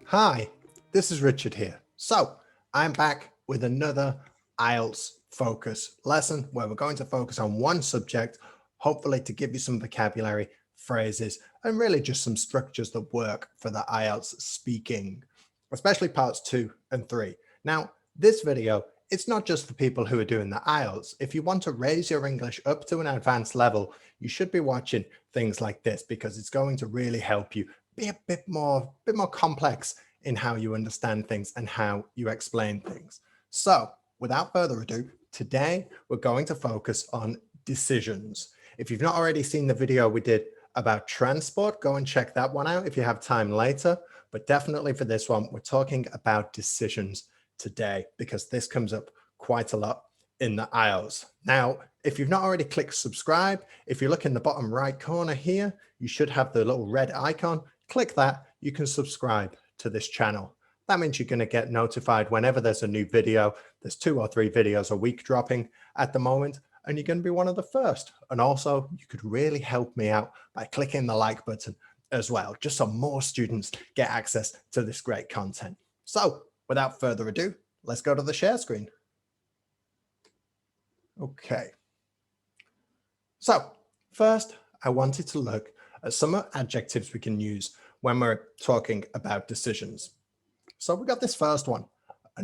Hi, this is Richard here. So I'm back with another IELTS focus lesson where we're going to focus on one subject, hopefully to give you some vocabulary, phrases, and really just some structures that work for the IELTS speaking, especially parts 2 and 3. Now, this video, it's not just for people who are doing the IELTS. If you want to raise your English up to an advanced level, you should be watching things like this because it's going to really help you be a bit more complex in how you understand things and how you explain things. So without further ado, today we're going to focus on decisions. If you've not already seen the video we did about transport, go and check that one out if you have time later. But definitely for this one, we're talking about decisions today because this comes up quite a lot in the IELTS. Now, if you've not already clicked subscribe, if you look in the bottom right corner here, you should have the little red icon. Click that, you can subscribe to this channel. That means you're going to get notified whenever there's a new video. There's 2 or 3 videos a week dropping at the moment, and you're going to be one of the first. And also, you could really help me out by clicking the like button as well, just so more students get access to this great content. So without further ado, let's go to the share screen. Okay. So first, I wanted to look at some adjectives we can use when we're talking about decisions. So we got this first one, a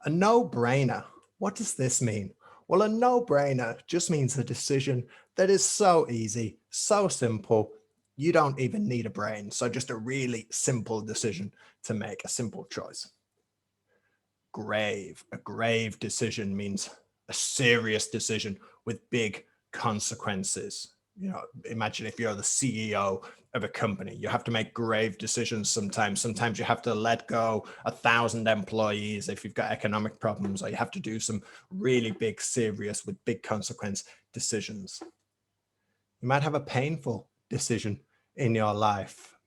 no-brainer. What does this mean? Well, a no-brainer just means a decision that is so easy, so simple, you don't even need a brain. So just a really simple decision to make, a simple choice. Grave. A grave decision means a serious decision with big consequences. You know, imagine if you're the CEO of a company, you have to make grave decisions sometimes. Sometimes you have to let go 1,000 employees if you've got economic problems, or you have to do some really big, serious with big consequence decisions. You might have a painful decision in your life.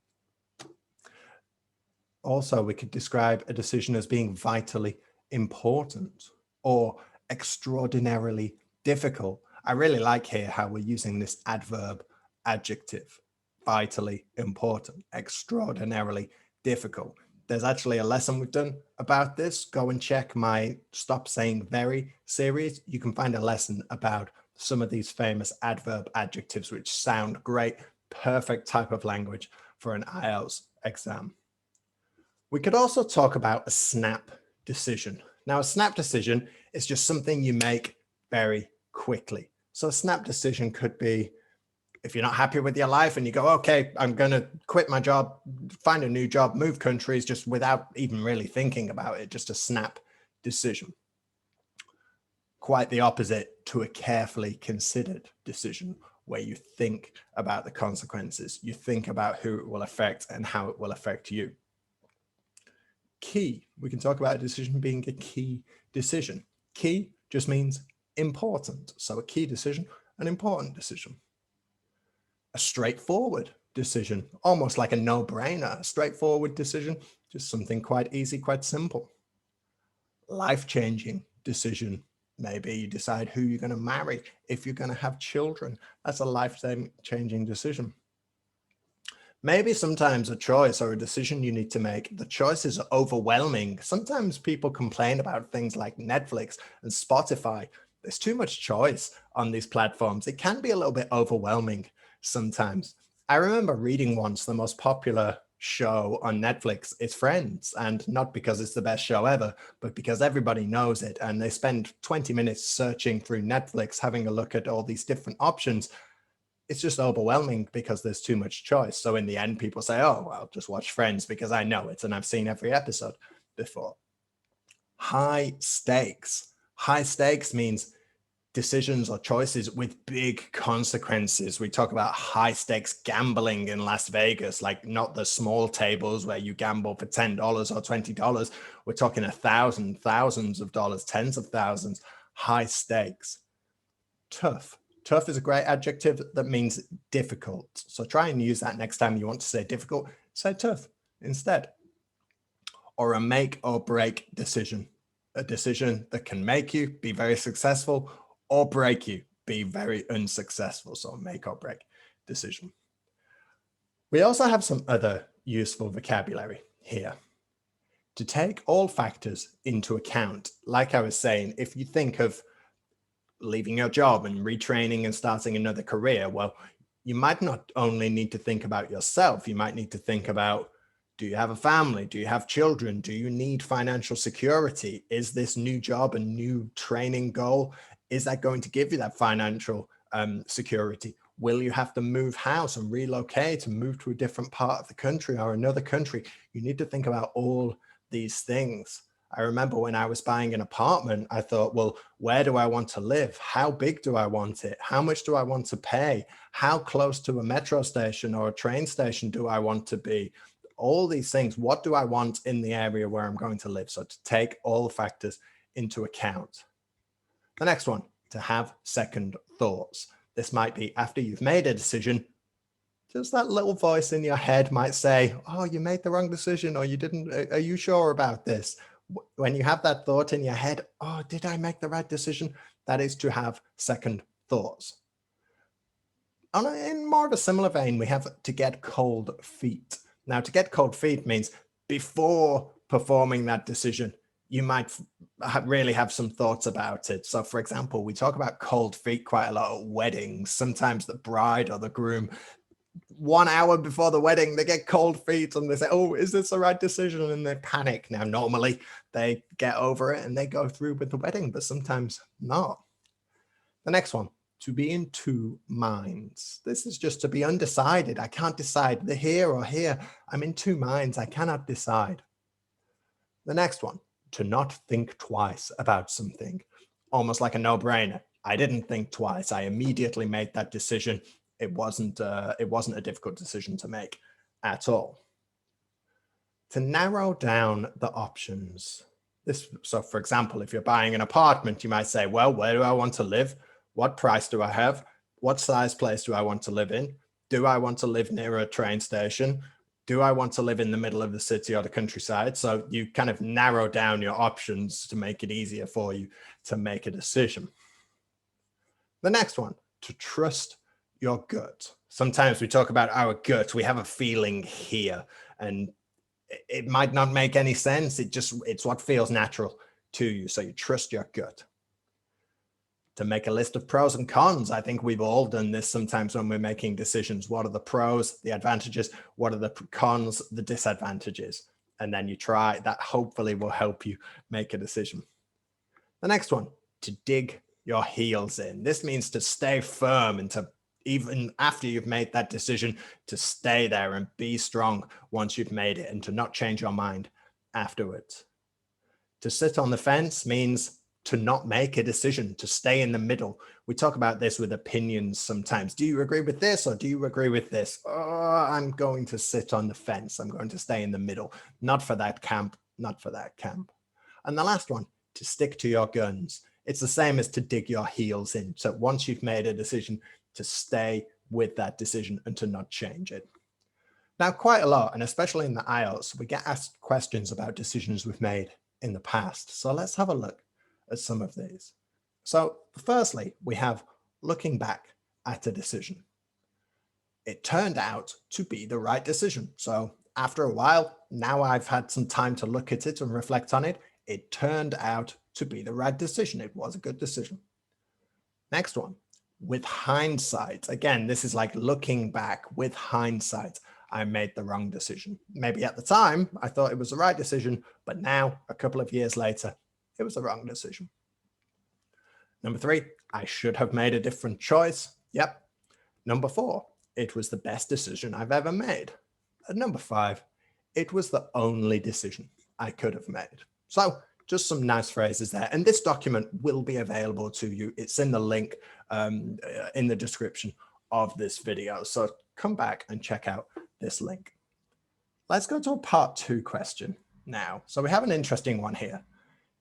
Also, we could describe a decision as being vitally important or extraordinarily difficult. I really like here how we're using this adverb adjective, vitally important, extraordinarily difficult. There's actually a lesson we've done about this. Go and check my Stop Saying Very series. You can find a lesson about some of these famous adverb adjectives, which sound great, perfect type of language for an IELTS exam. We could also talk about a snap decision. Now, a snap decision is just something you make very quickly. So a snap decision could be if you're not happy with your life and you go, okay, I'm going to quit my job, find a new job, move countries, just without even really thinking about it, just a snap decision. Quite the opposite to a carefully considered decision where you think about the consequences, you think about who it will affect and how it will affect you. Key, we can talk about a decision being a key decision. Key just means important. So a key decision, an important decision. A straightforward decision, almost like a no-brainer. A straightforward decision, just something quite easy, quite simple. Life-changing decision. Maybe you decide who you're going to marry, if you're going to have children. That's a life-changing decision. Maybe sometimes a choice or a decision you need to make, the choice is overwhelming. Sometimes people complain about things like Netflix and Spotify. There's too much choice on these platforms. It can be a little bit overwhelming sometimes. I remember reading once the most popular show on Netflix is Friends, and not because it's the best show ever, but because everybody knows it and they spend 20 minutes searching through Netflix, having a look at all these different options. It's just overwhelming because there's too much choice. So in the end, people say, oh, I'll just watch Friends because I know it and I've seen every episode before. High stakes. High stakes means decisions or choices with big consequences. We talk about high stakes gambling in Las Vegas, like not the small tables where you gamble for $10 or $20. We're talking thousands of dollars, tens of thousands, high stakes. Tough. Tough is a great adjective that means difficult. So try and use that next time you want to say difficult, say tough instead. Or a make or break decision, a decision that can make you be very successful or break you, be very unsuccessful. So make or break decision. We also have some other useful vocabulary here. To take all factors into account, like I was saying, if you think of leaving your job and retraining and starting another career, well, you might not only need to think about yourself, you might need to think about, do you have a family? Do you have children? Do you need financial security? Is this new job a new training goal? Is that going to give you that financial security? Will you have to move house and relocate and move to a different part of the country or another country? You need to think about all these things. I remember when I was buying an apartment, I thought, well, where do I want to live? How big do I want it? How much do I want to pay? How close to a metro station or a train station do I want to be? All these things. What do I want in the area where I'm going to live? So to take all the factors into account. The next one, to have second thoughts. This might be after you've made a decision, just that little voice in your head might say, oh, you made the wrong decision, or you didn't, are you sure about this? When you have that thought in your head, oh, did I make the right decision? That is to have second thoughts. In more of a similar vein, we have to get cold feet. Now, to get cold feet means before performing that decision, you might really have some thoughts about it. So for example, we talk about cold feet quite a lot at weddings. Sometimes the bride or the groom, 1 hour before the wedding, they get cold feet and they say, oh, is this the right decision? And they panic. Now, normally they get over it and they go through with the wedding, but sometimes not. The next one, to be in two minds. This is just to be undecided. I can't decide the here or here. I'm in two minds. I cannot decide. The next one, to not think twice about something. Almost like a no-brainer. I didn't think twice. I immediately made that decision. It wasn't a difficult decision to make at all. To narrow down the options. So for example, if you're buying an apartment, you might say, well, where do I want to live? What price do I have? What size place do I want to live in? Do I want to live near a train station? Do I want to live in the middle of the city or the countryside? So you kind of narrow down your options to make it easier for you to make a decision. The next one, to trust your gut. Sometimes we talk about our gut. We have a feeling here, and it might not make any sense. It's what feels natural to you. So you trust your gut. To make a list of pros and cons. I think we've all done this sometimes when we're making decisions. What are the pros, the advantages? What are the cons, the disadvantages? And then you try that. Hopefully will help you make a decision. The next one, to dig your heels in. This means to stay firm and to, even after you've made that decision, to stay there and be strong once you've made it and to not change your mind afterwards. To sit on the fence means to not make a decision, to stay in the middle. We talk about this with opinions sometimes. Do you agree with this or do you agree with this? Oh, I'm going to sit on the fence. I'm going to stay in the middle. Not for that camp, not for that camp. And the last one, to stick to your guns. It's the same as to dig your heels in. So once you've made a decision, to stay with that decision and to not change it. Now, quite a lot, and especially in the IELTS, we get asked questions about decisions we've made in the past. So let's have a look at some of these. So firstly, we have looking back at a decision. It turned out to be the right decision. So after a while, now I've had some time to look at it and reflect on it. It turned out to be the right decision. It was a good decision. Next one, with hindsight. Again, this is like looking back with hindsight. I made the wrong decision. Maybe at the time I thought it was the right decision, but now a couple of years later, it was the wrong decision. Number 3, I should have made a different choice. Yep. Number 4, it was the best decision I've ever made. And number 5, it was the only decision I could have made. So just some nice phrases there. And this document will be available to you. It's in the link in the description of this video. So come back and check out this link. Let's go to a part 2 question now. So we have an interesting one here.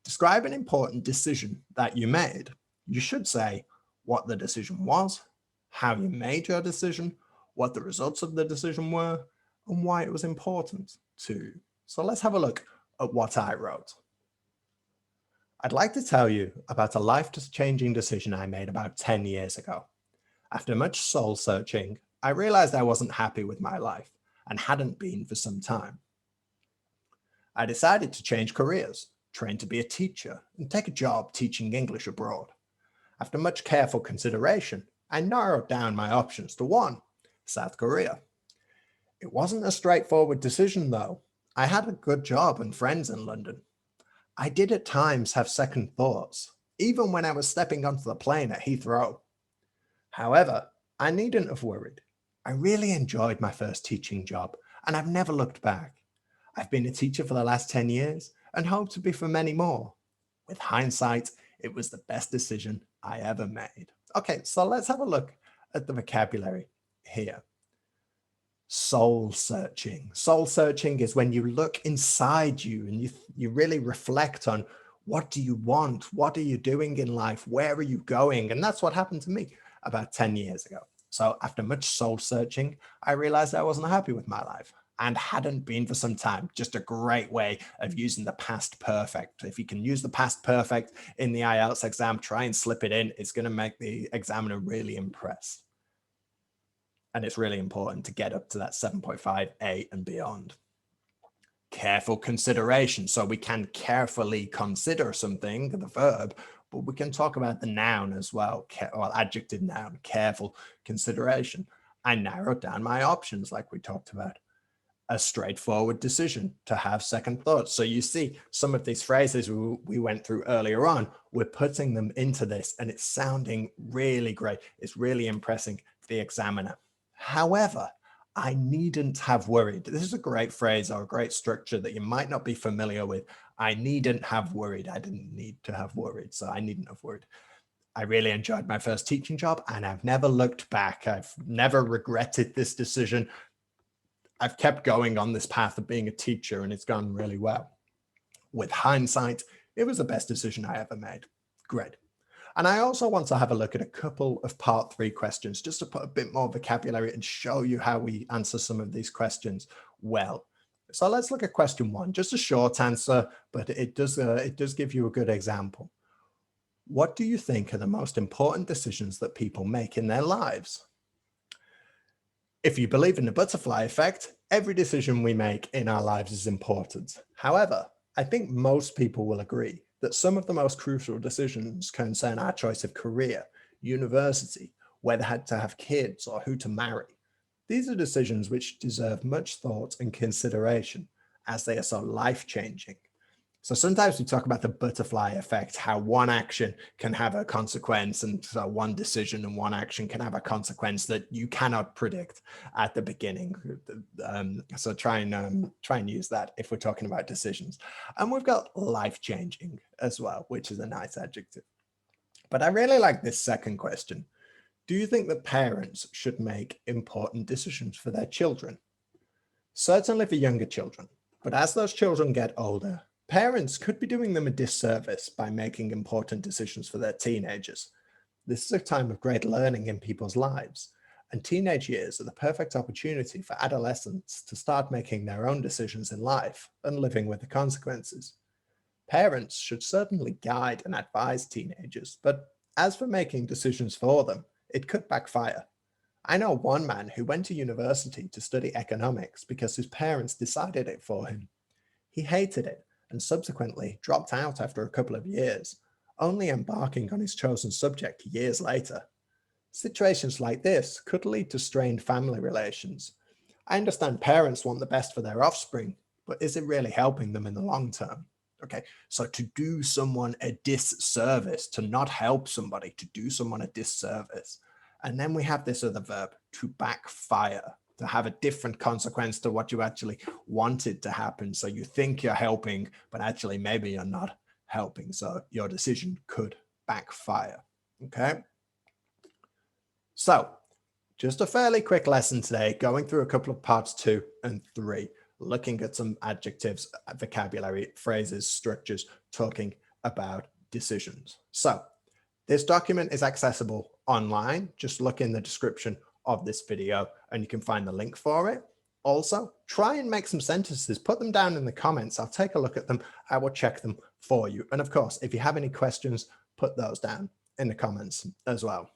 Describe an important decision that you made. You should say what the decision was, how you made your decision, what the results of the decision were, and why it was important to you. So let's have a look at what I wrote. I'd like to tell you about a life-changing decision I made about 10 years ago. After much soul searching, I realized I wasn't happy with my life. and hadn't been for some time. I decided to change careers, train to be a teacher, and take a job teaching English abroad. After much careful consideration, I narrowed down my options to one, South Korea. It wasn't a straightforward decision though. I had a good job and friends in London. I did at times have second thoughts, even when I was stepping onto the plane at Heathrow. However, I needn't have worried. I really enjoyed my first teaching job and I've never looked back. I've been a teacher for the last 10 years and hope to be for many more. With hindsight, it was the best decision I ever made. Okay, so let's have a look at the vocabulary here. Soul searching. Soul searching is when you look inside you and you really reflect on what do you want? What are you doing in life? Where are you going? And that's what happened to me about 10 years ago. So after much soul searching, I realized I wasn't happy with my life and hadn't been for some time. Just a great way of using the past perfect. If you can use the past perfect in the IELTS exam, try and slip it in. It's going to make the examiner really impressed. And it's really important to get up to that 7.5, 8 and beyond. Careful consideration. So we can carefully consider something, the verb, but we can talk about the noun as well, or adjective noun, careful consideration. I narrowed down my options like we talked about. A straightforward decision, to have second thoughts. So you see some of these phrases we went through earlier on, we're putting them into this and it's sounding really great. It's really impressing the examiner. However, I needn't have worried. This is a great phrase or a great structure that you might not be familiar with. I needn't have worried. I didn't need to have worried, so I needn't have worried. I really enjoyed my first teaching job and I've never looked back. I've never regretted this decision. I've kept going on this path of being a teacher and it's gone really well. With hindsight, it was the best decision I ever made. Great. And I also want to have a look at a couple of part 3 questions, just to put a bit more vocabulary and show you how we answer some of these questions well. So let's look at question 1, just a short answer, but it does give you a good example. What do you think are the most important decisions that people make in their lives? If you believe in the butterfly effect, every decision we make in our lives is important. However, I think most people will agree that some of the most crucial decisions concern our choice of career, university, whether to have kids or who to marry. These are decisions which deserve much thought and consideration as they are so life-changing. So sometimes we talk about the butterfly effect, how one action can have a consequence, and so one decision and one action can have a consequence that you cannot predict at the beginning. So try and use that if we're talking about decisions. And we've got life-changing as well, which is a nice adjective. But I really like this second question. Do you think that parents should make important decisions for their children? Certainly for younger children, but as those children get older, parents could be doing them a disservice by making important decisions for their teenagers. This is a time of great learning in people's lives, and teenage years are the perfect opportunity for adolescents to start making their own decisions in life and living with the consequences. Parents should certainly guide and advise teenagers, but as for making decisions for them, it could backfire. I know one man who went to university to study economics because his parents decided it for him. He hated it and subsequently dropped out after a couple of years, only embarking on his chosen subject years later. Situations like this could lead to strained family relations. I understand parents want the best for their offspring, but is it really helping them in the long term? Okay, so to do someone a disservice, to not help somebody, to do someone a disservice. And then we have this other verb, to backfire, to have a different consequence to what you actually wanted to happen. So you think you're helping, but actually maybe you're not helping. So your decision could backfire. Okay. So just a fairly quick lesson today, going through a couple of parts 2 and 3, looking at some adjectives, vocabulary, phrases, structures, talking about decisions. So this document is accessible online. Just look in the description of this video and you can find the link for it. Also, try and make some sentences, put them down in the comments. I'll take a look at them. I will check them for you. And of course, if you have any questions, put those down in the comments as well.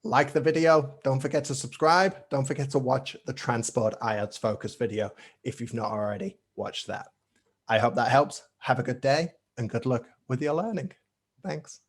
Like the video. Don't forget to subscribe. Don't forget to watch the Transport IELTS Focus video if you've not already watched that. I hope that helps. Have a good day and good luck with your learning. Thanks.